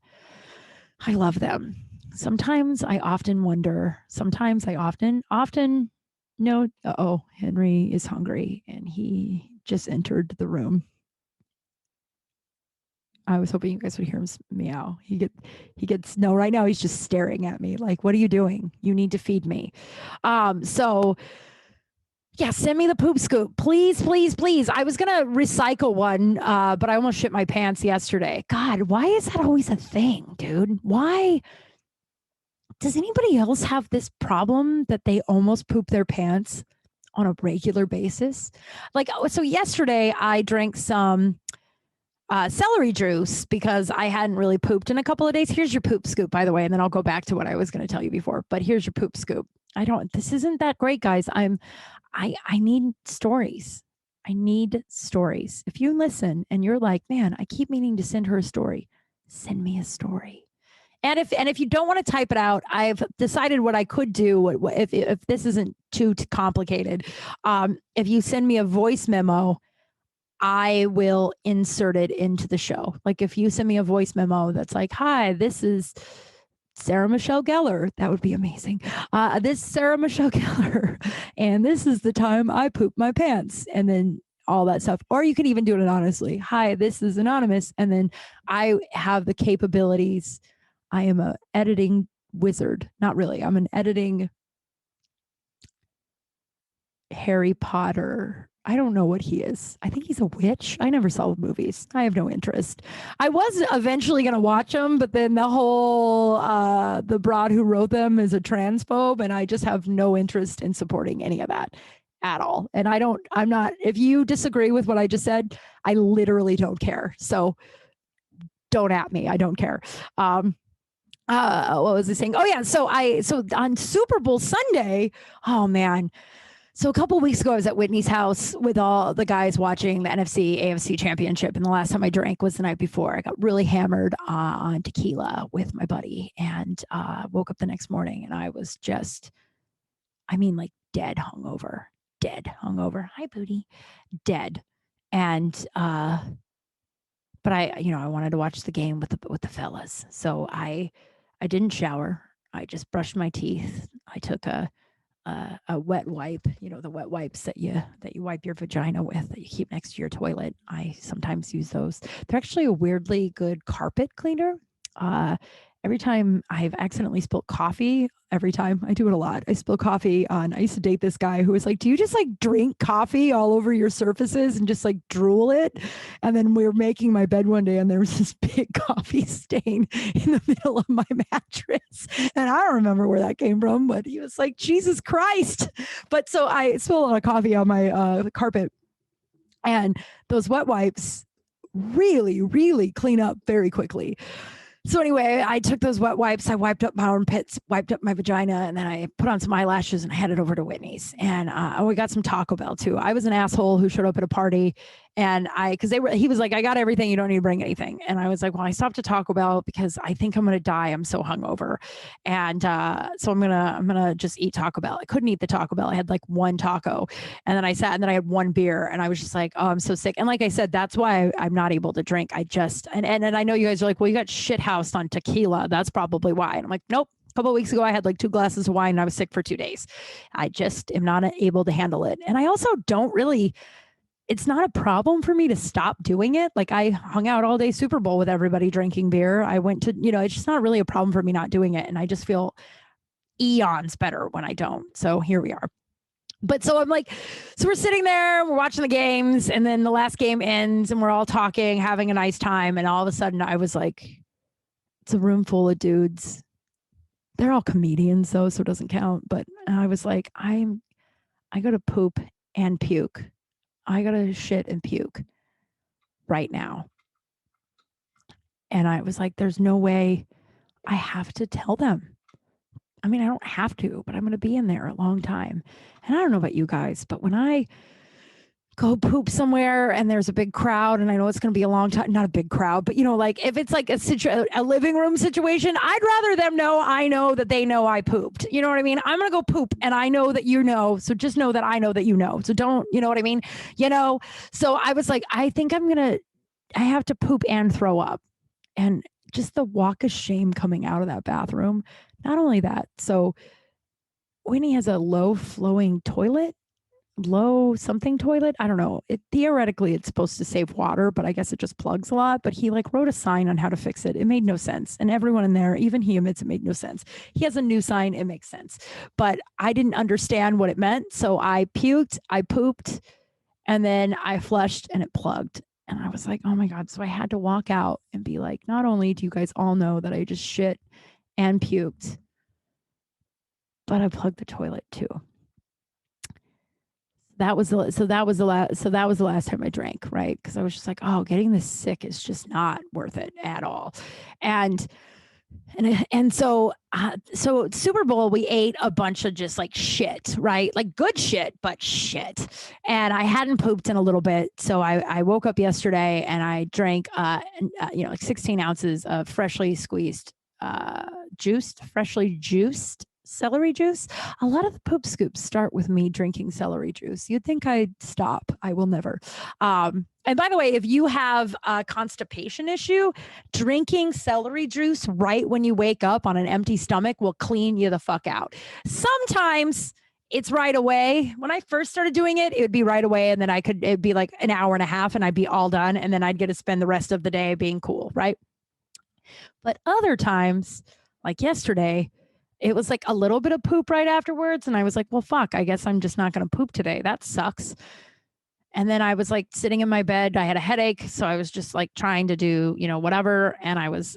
I love them. Sometimes I often wonder, no, Henry is hungry and he just entered the room. I was hoping you guys would hear him meow. No, right now he's just staring at me like, what are you doing? You need to feed me. Yeah, send me the poop scoop. Please, please, please. I was going to recycle one, but I almost shit my pants yesterday. God, why is that always a thing, dude? Why? Does anybody else have this problem that they almost poop their pants on a regular basis? So yesterday I drank some celery juice because I hadn't really pooped in a couple of days. Here's your poop scoop, by the way, and then I'll go back to what I was going to tell you before. But here's your poop scoop. This isn't that great, guys. I need stories. I need stories. If you listen and you're like, man, I keep meaning to send her a story, send me a story. And if you don't want to type it out, I've decided what I could do if this isn't too complicated. If you send me a voice memo, I will insert it into the show. Like if you send me a voice memo that's like, hi, this is Sarah Michelle Gellar, that would be amazing. This is Sarah Michelle Gellar, and this is the time I poop my pants, and then all that stuff. Or you can even do it anonymously. Hi, this is anonymous, and then I have the capabilities. I am an editing wizard. Not really. I'm an editing Harry Potter. I don't know what he is. I think he's a witch. I never saw the movies. I have no interest. I was eventually going to watch them, but then the whole, the broad who wrote them is a transphobe, and I just have no interest in supporting any of that at all. And if you disagree with what I just said, I literally don't care. So don't at me. I don't care. What was I saying? Oh yeah. So on Super Bowl Sunday, oh man. So a couple of weeks ago, I was at Whitney's house with all the guys watching the NFC, AFC championship. And the last time I drank was the night before. I got really hammered on tequila with my buddy and woke up the next morning and I was just, like dead hungover. Hi, booty. Dead. And, but I wanted to watch the game with the fellas. So I didn't shower. I just brushed my teeth. I took a wet wipe, the wet wipes that you wipe your vagina with that you keep next to your toilet. I sometimes use those. They're actually a weirdly good carpet cleaner. Every time I've accidentally spilled coffee, every time I do it a lot, I spill coffee on, I used to date this guy who was like, do you just like drink coffee all over your surfaces and just like drool it? And then we were making my bed one day and there was this big coffee stain in the middle of my mattress. And I don't remember where that came from, but he was like, Jesus Christ. But so I spilled a lot of coffee on my carpet and those wet wipes really, really clean up very quickly. So anyway, I took those wet wipes. I wiped up my armpits, wiped up my vagina, and then I put on some eyelashes and I headed over to Whitney's. And we got some Taco Bell too. I was an asshole who showed up at a party, and he was like, "I got everything. You don't need to bring anything." And I was like, "Well, I stopped at Taco Bell because I think I'm gonna die. I'm so hungover, and so I'm gonna just eat Taco Bell." I couldn't eat the Taco Bell. I had like one taco, and then I sat, and then I had one beer, and I was just like, "Oh, I'm so sick." And like I said, that's why I'm not able to drink. I just and I know you guys are like, "Well, you got shit housed on tequila. That's probably why." And I'm like, "Nope." A couple of weeks ago, I had like 2 glasses of wine and I was sick for 2 days. I just am not able to handle it. And I also don't really, it's not a problem for me to stop doing it. Like I hung out all day Super Bowl with everybody drinking beer. I went to, it's just not really a problem for me not doing it. And I just feel eons better when I don't. So here we are. But so I'm like, so we're sitting there, we're watching the games, and then the last game ends and we're all talking, having a nice time. And all of a sudden I was like, it's a room full of dudes. They're all comedians though, so it doesn't count. But I was like, I gotta poop and puke. I gotta shit and puke right now. And I was like, there's no way. I have to tell them. I mean, I don't have to, but I'm gonna be in there a long time. And I don't know about you guys, but when I go poop somewhere and there's a big crowd and I know it's going to be a long time, not a big crowd, but like if it's like a living room situation, I'd rather them know I know that they know I pooped. You know what I mean? I'm going to go poop and I know that you know. So just know that I know that you know. So don't, you know what I mean? So I was like, I think I have to poop and throw up. And just the walk of shame coming out of that bathroom. Not only that, so Winnie has a low flowing toilet. Low something toilet. I don't know. Theoretically it's supposed to save water, but I guess it just plugs a lot. But he like wrote a sign on how to fix it. It made no sense. And everyone in there, even he admits it made no sense. He has a new sign. It makes sense. But I didn't understand what it meant. So I puked, I pooped, and then I flushed and it plugged. And I was like, oh my God. So I had to walk out and be like, not only do you guys all know that I just shit and puked, but I plugged the toilet too. That was the last time I drank, right? Because I was just like, oh, getting this sick is just not worth it at all. And so Super Bowl, we ate a bunch of just like shit, right? Like good shit, but shit. And I hadn't pooped in a little bit. So I woke up yesterday and I drank, like 16 ounces of freshly juiced celery juice. A lot of the poop scoops start with me drinking celery juice. You'd think I'd stop. I will never. And by the way, if you have a constipation issue, drinking celery juice right when you wake up on an empty stomach will clean you the fuck out. Sometimes it's right away. When I first started doing it, it would be right away. And then it'd be like an hour and a half and I'd be all done. And then I'd get to spend the rest of the day being cool. Right. But other times, like yesterday, it was like a little bit of poop right afterwards. And I was like, well, fuck, I guess I'm just not going to poop today. That sucks. And then I was like sitting in my bed. I had a headache. So I was just like trying to do, whatever. And I was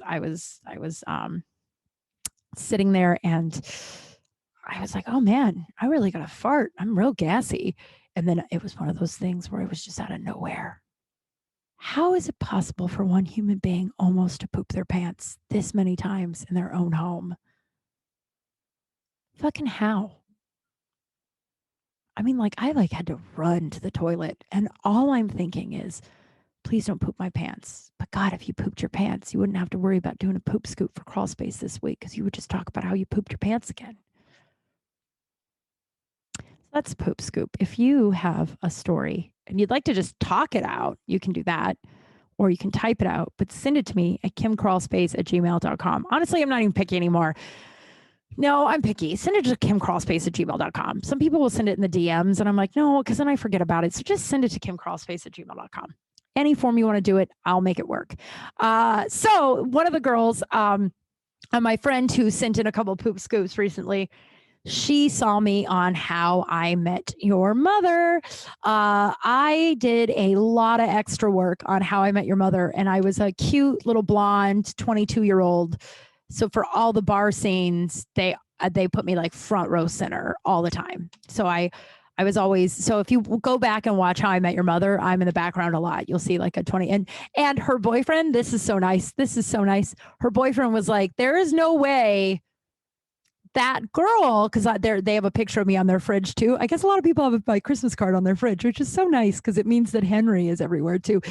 sitting there and I was like, oh man, I really got to fart. I'm real gassy. And then it was one of those things where it was just out of nowhere. How is it possible for one human being almost to poop their pants this many times in their own home? Fucking how? I mean, like I had to run to the toilet and all I'm thinking is, please don't poop my pants. But God, if you pooped your pants, you wouldn't have to worry about doing a poop scoop for Crawl Space this week because you would just talk about how you pooped your pants again. That's poop scoop. If you have a story and you'd like to just talk it out, you can do that. Or you can type it out, but send it to me at kimcrawlspace@gmail.com. Honestly, I'm not even picky anymore. No, I'm picky. Send it to kimcrawlspace@gmail.com. Some people will send it in the DMs and I'm like, no, because then I forget about it. So just send it to kimcrawlspace@gmail.com. Any form you want to do it, I'll make it work. So one of the girls, my friend who sent in a couple of poop scoops recently, she saw me on How I Met Your Mother. I did a lot of extra work on How I Met Your Mother, and I was a cute little blonde 22-year-old. So for all the bar scenes, they put me like front row center all the time. So I I was always, so if you go back and watch How I Met Your Mother, I'm in the background a lot. You'll see like a 20 and her boyfriend, this is so nice. This is so nice. Her boyfriend was like, there is no way that girl, because they have a picture of me on their fridge too. I guess a lot of people have my Christmas card on their fridge, which is so nice because it means that Henry is everywhere too.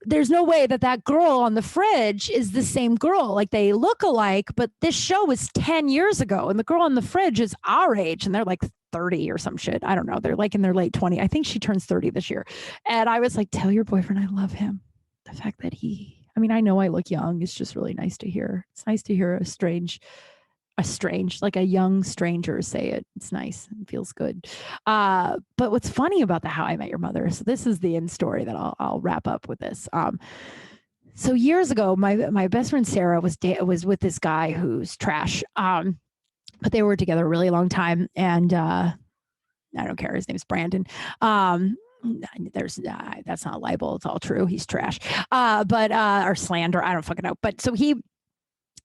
There's no way that girl on the fridge is the same girl. Like they look alike, but this show was 10 years ago and the girl on the fridge is our age and they're like 30 or some shit. I don't know. They're like in their late 20s. I think she turns 30 this year. And I was like, tell your boyfriend I love him. The fact that I know I look young. It's just really nice to hear. It's nice to hear a strange, like a young stranger say it. It's nice. It feels good. But what's funny about the How I Met Your Mother, so this is the end story that I'll wrap up with this. So years ago, my best friend Sarah was with this guy who's trash. But they were together a really long time, and I don't care. His name's Brandon. That's not a libel. It's all true. He's trash. Or slander. I don't fucking know. But so he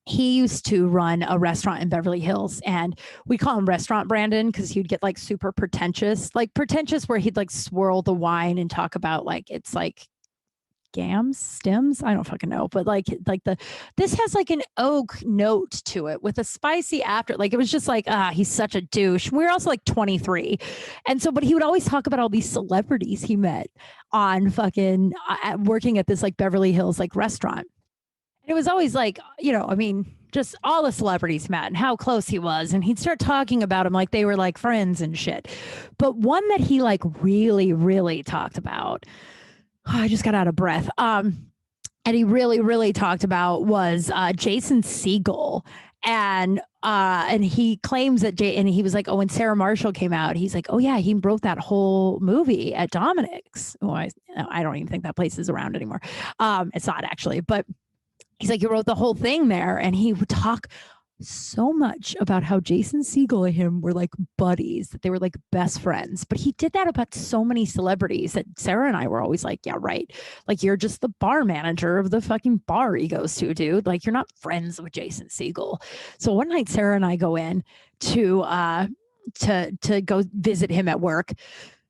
used to run a restaurant in Beverly Hills, and we call him Restaurant Brandon because he'd get like super pretentious where he'd like swirl the wine and talk about like it's like stems. I don't fucking know, but this has like an oak note to it with a spicy after. Like it was just like he's such a douche. We were also like 23, and so but he would always talk about all these celebrities he met on fucking working at this like Beverly Hills like restaurant. It was always like, just all the celebrities met and how close he was. And he'd start talking about them like they were like friends and shit. But one that he like really, really talked about, I just got out of breath. And he really, really talked about was Jason Segel. And he claims that and he was like, oh, when Sarah Marshall came out, he's like, oh yeah, he wrote that whole movie at Dominic's. Oh, I don't even think that place is around anymore. It's not actually, but he's like, he wrote the whole thing there. And he would talk so much about how Jason Segel and him were like buddies, that they were like best friends. But he did that about so many celebrities that Sarah and I were always like, yeah, right. Like you're just the bar manager of the fucking bar he goes to, dude. Like you're not friends with Jason Segel. So one night Sarah and I go in to go visit him at work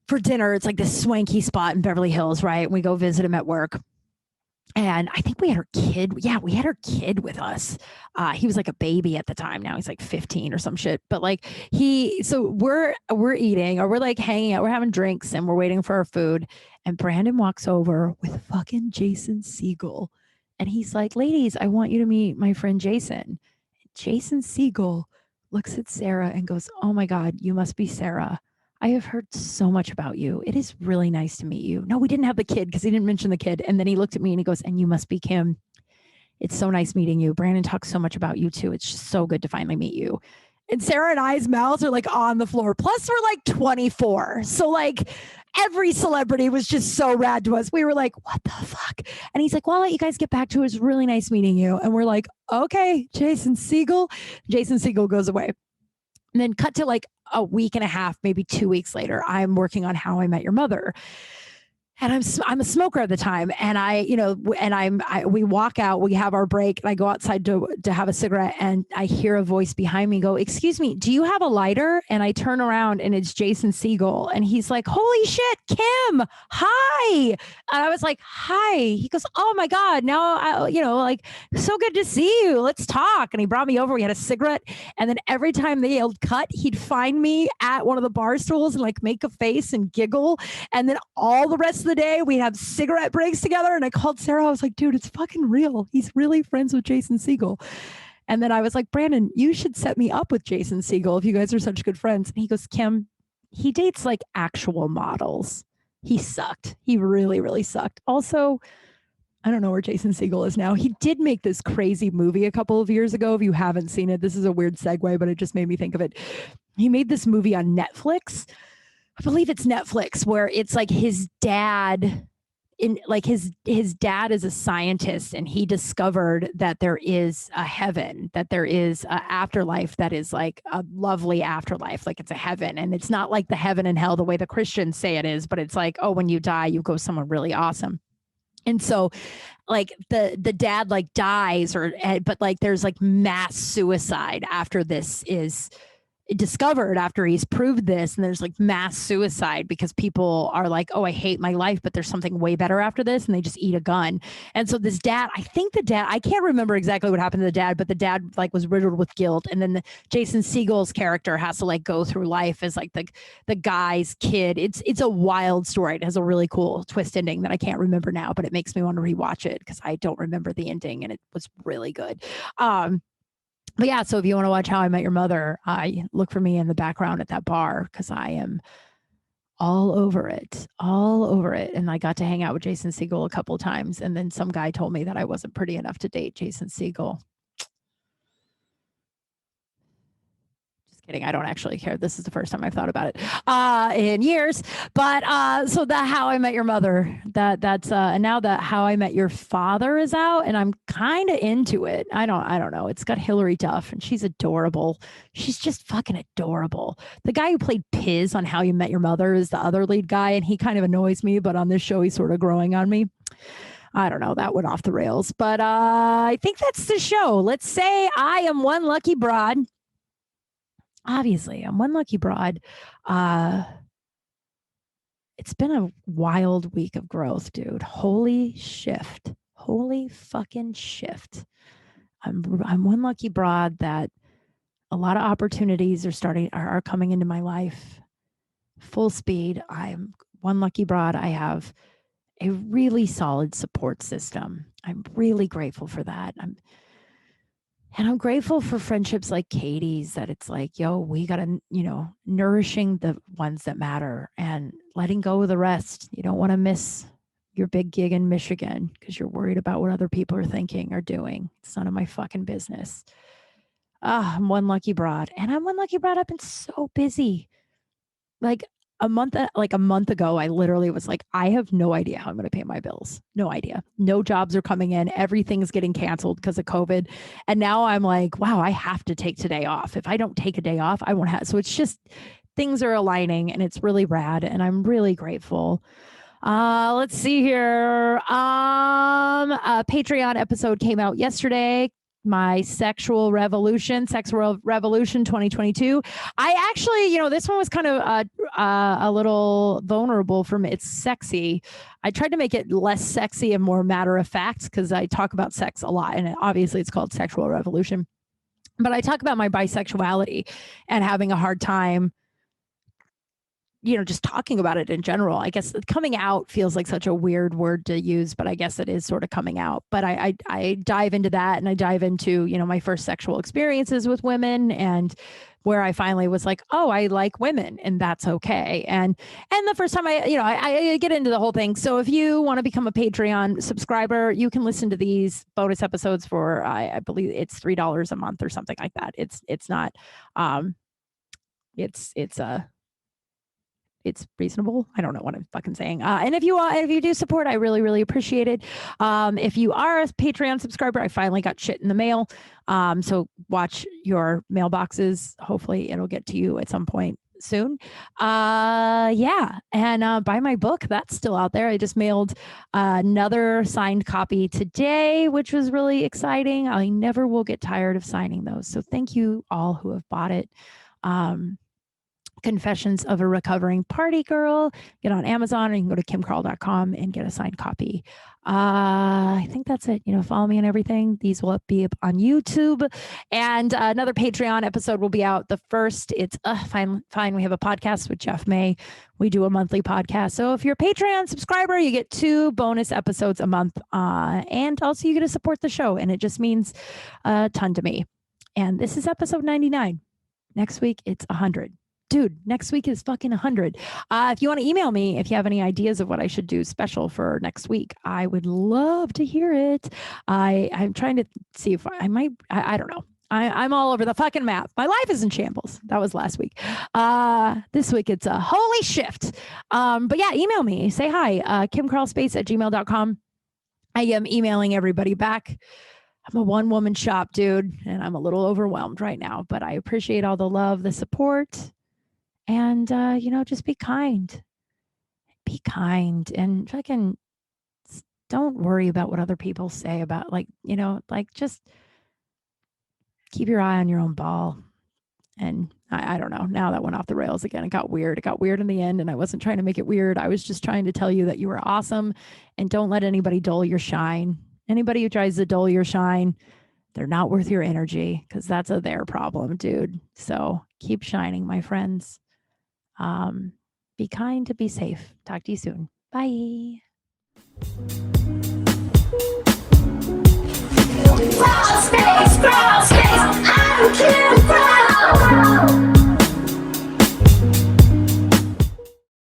for dinner. It's like this swanky spot in Beverly Hills, right? And we go visit him at work. And I think we had our kid. Yeah, we had our kid with us. He was like a baby at the time. Now he's like 15 or some shit. But like so we're eating or we're like hanging out. We're having drinks and we're waiting for our food. And Brandon walks over with fucking Jason Segel. And he's like, ladies, I want you to meet my friend Jason. Jason Segel looks at Sarah and goes, oh my God, you must be Sarah. I have heard so much about you. It is really nice to meet you. No, we didn't have the kid because he didn't mention the kid. And then he looked at me and he goes, and you must be Kim. It's so nice meeting you. Brandon talks so much about you too. It's just so good to finally meet you. And Sarah and I's mouths are like on the floor. Plus we're like 24. So like every celebrity was just so rad to us. We were like, what the fuck? And he's like, well, I'll let you guys get back to it. It was really nice meeting you. And we're like, okay, Jason Segel. Jason Segel goes away. And then cut to like a week and a half, maybe 2 weeks later, I'm working on How I Met Your Mother. And I'm a smoker at the time. And we walk out, we have our break, and I go outside to have a cigarette, and I hear a voice behind me go, excuse me, do you have a lighter? And I turn around and it's Jason Segel. And he's like, holy shit, Kim, hi. And I was like, hi. He goes, oh my God, now, like, so good to see you. Let's talk. And he brought me over. We had a cigarette. And then every time they yelled cut, he'd find me at one of the bar stools and like make a face and giggle. And then all the rest of the day we have cigarette breaks together. And I called Sarah. I was like, dude, it's fucking real. He's really friends with Jason Segel. And then I was like, Brandon, you should set me up with Jason Segel if you guys are such good friends. And he goes, Kim, he dates like actual models. He sucked. He really, really sucked. Also, I don't know where Jason Segel is now. He did make this crazy movie a couple of years ago. If you haven't seen it, this is a weird segue, but it just made me think of it. He made this movie on Netflix. I believe it's Netflix, where it's like his dad his dad is a scientist, and he discovered that there is a heaven, that there is an afterlife that is like a lovely afterlife. Like it's a heaven, and it's not like the heaven and hell the way the Christians say it is, but it's like, oh, when you die, you go somewhere really awesome. And so like the dad like dies but like there's like mass suicide after this is discovered after he's proved this, and there's like mass suicide because people are like, oh, I hate my life, but there's something way better after this, and they just eat a gun. And so this dad, I think the dad, I can't remember exactly what happened to the dad, but the dad like was riddled with guilt, and then Jason Segel's character has to like go through life as like the guy's kid. It's a wild story. It has a really cool twist ending that I can't remember now, but it makes me want to rewatch it because I don't remember the ending, and it was really good. But yeah, so if you want to watch How I Met Your Mother, I look for me in the background at that bar because I am all over it, all over it. And I got to hang out with Jason Segel a couple of times, and then some guy told me that I wasn't pretty enough to date Jason Segel. Kidding. I don't actually care. This is the first time I've thought about it in years. But so the How I Met Your Mother, that's and now that How I Met Your Father is out, and I'm kind of into it. I don't know. It's got Hilary Duff, and she's adorable. She's just fucking adorable. The guy who played Piz on How You Met Your Mother is the other lead guy, and he kind of annoys me. But on this show, he's sort of growing on me. I don't know. That went off the rails, but I think that's the show. Let's say I am one lucky broad. Obviously, I'm one lucky broad. It's been a wild week of growth, dude. Holy shift. Holy fucking shift. I'm one lucky broad that a lot of opportunities are coming into my life full speed. I'm one lucky broad. I have a really solid support system. I'm really grateful for that. And I'm grateful for friendships like Katie's, that it's like, yo, we got to, nourishing the ones that matter and letting go of the rest. You don't want to miss your big gig in Michigan because you're worried about what other people are thinking or doing. It's none of my fucking business. I'm one lucky broad. And I'm one lucky broad. I've been so busy. Like a month ago, I literally was like, I have no idea how I'm going to pay my bills. No idea. No jobs are coming in. Everything's getting canceled because of COVID. And now I'm like, wow, I have to take today off. If I don't take a day off, I won't have. So it's just things are aligning, and it's really rad. And I'm really grateful. Let's see here. A Patreon episode came out yesterday. My sexual revolution 2022. I actually, this one was kind of a little vulnerable for me. It's sexy. I tried to make it less sexy and more matter of fact because I talk about sex a lot, and obviously it's called Sexual Revolution. But I talk about my bisexuality and having a hard time, just talking about it in general. I guess coming out feels like such a weird word to use, but I guess it is sort of coming out. But I dive into that, and I dive into, my first sexual experiences with women, and where I finally was like, oh, I like women, and that's okay. And the first time I get into the whole thing. So if you want to become a Patreon subscriber, you can listen to these bonus episodes for, I believe it's $3 a month or something like that. It's not, it's reasonable. I don't know what I'm fucking saying. And if you do support, I really, really appreciate it. If you are a Patreon subscriber, I finally got shit in the mail. So watch your mailboxes. Hopefully it'll get to you at some point soon. Yeah. And buy my book. That's still out there. I just mailed another signed copy today, which was really exciting. I never will get tired of signing those. So thank you all who have bought it. Confessions of a Recovering Party Girl. Get on Amazon, or you can go to kimkral.com and get a signed copy. I think that's it. Follow me on everything. These will be up on YouTube. And another Patreon episode will be out the first. It's fine. We have a podcast with Jeff May. We do a monthly podcast. So if you're a Patreon subscriber, you get 2 bonus episodes a month. And also you get to support the show. And it just means a ton to me. And this is episode 99. Next week, it's 100. Dude, next week is fucking 100. If you want to email me, if you have any ideas of what I should do special for next week, I would love to hear it. I'm trying to see if I might, I don't know. I'm all over the fucking map. My life is in shambles. That was last week. This week it's a holy shift. But yeah, email me. Say hi. kimkralspace@gmail.com. I am emailing everybody back. I'm a one-woman shop, dude, and I'm a little overwhelmed right now, but I appreciate all the love, the support. And, just be kind. Be kind, and fucking don't worry about what other people say about, just keep your eye on your own ball And I don't know. Now that went off the rails again. It got weird. It got weird in the end, and I wasn't trying to make it weird. I was just trying to tell you that you were awesome, and don't let anybody dull your shine. Anybody who tries to dull your shine, they're not worth your energy, because that's their problem, dude. So keep shining, my friends. Be kind, be safe. Talk to you soon. Bye.